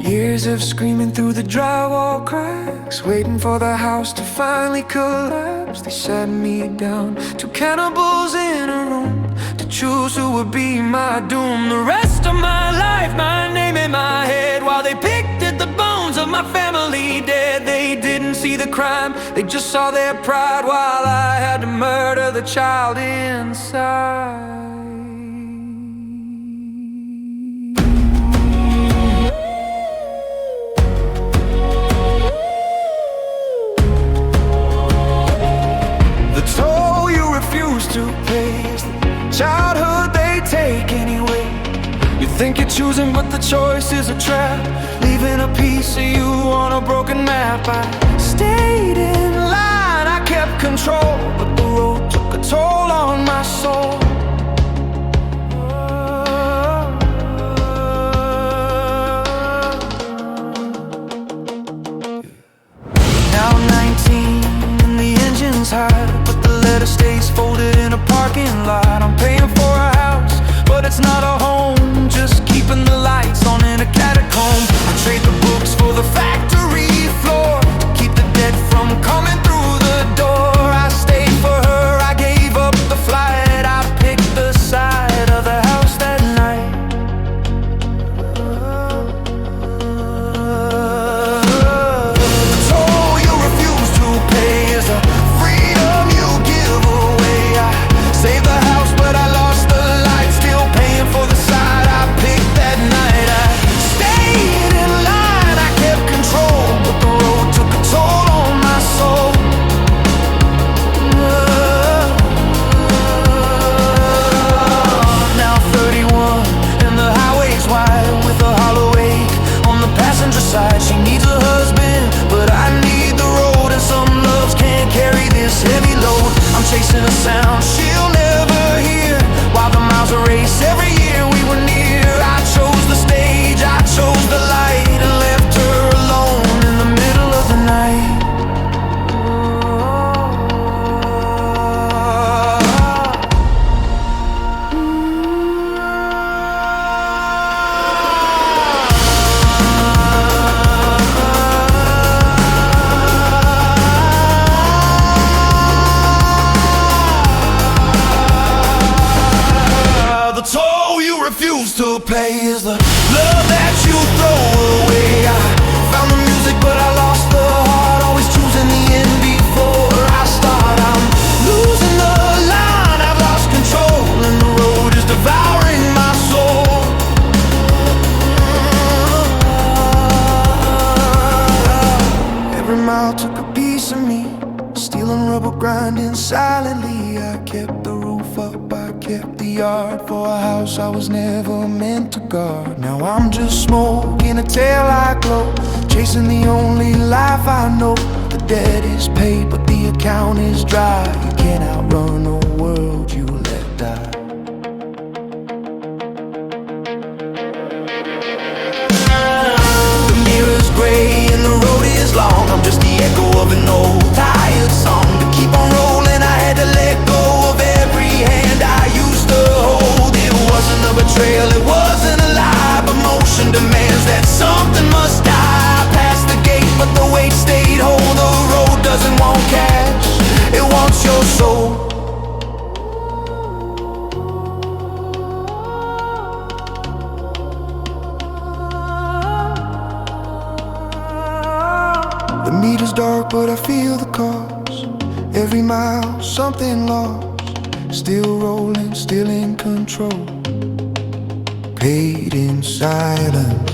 Years of screaming through the drywall cracks, waiting for the house to finally collapse. They sat me down, two cannibals in a room, to choose who would be my doom. The rest of my life, my name in my head, while they picked at the bones of my family dead. They didn't see the crime, they just saw their pride, while I had to murder the child inside. To pay is the childhood they take anyway. You think you're choosing, but the choice is a trap, leaving a piece of you on a broken map. I stayed in line, I kept control, but the road took a toll on my soul. Now 19 and the engine's hot, but the letter stays folded in a parking lot. I'm paying for a house, but it's not a home, just keeping the lights on in a catacomb. I trade the books for the factory floor, to keep the dead from coming through the door. I stayed for her, I gave up the flight, I picked the side of the house that night. The toll you refuse to pay is the freedom you give away. I saved the house, but I lost the light, still paying for the side I picked that night. I stayed in line, I kept control, but the road took a toll on my soul. Now 31 and the highway's wide, with a hollow ache on the passenger side. She needs a husband, but I need the road, and some loves can't carry this heavy load. I'm chasing a sound she'll never hear, while the miles erase every year we were near. I chose the stage, I chose the light, and left her alone in the middle of the night. The toll you refuse to pay is the love that you throw away. I found the music, but I lost the heart, always choosing the end before I start. I'm losing the line, I've lost control, and the road is devouring my soul. Every mile took a piece of me, stealing rubber, grinding silently. I kept the roof up, I kept the yard, for a house I was never meant to guard. Now I'm just smoke in a taillight glow, chasing the only life I know. The debt is paid, but the account is dry. You can't outrun a world you let die. The mirror's gray and the road is long, I'm just the echo of an old tired song. To keep on rolling I had to let go of every hand I used to hold. It wasn't a betrayal, it wasn't a lie, but motion demands that something must die. Past the gate, but the weight stayed whole. The road doesn't want cash, it wants your soul. The meter's dark, but I feel the cost. Every mile, something lost. Still rolling, still in control. Paid in silence.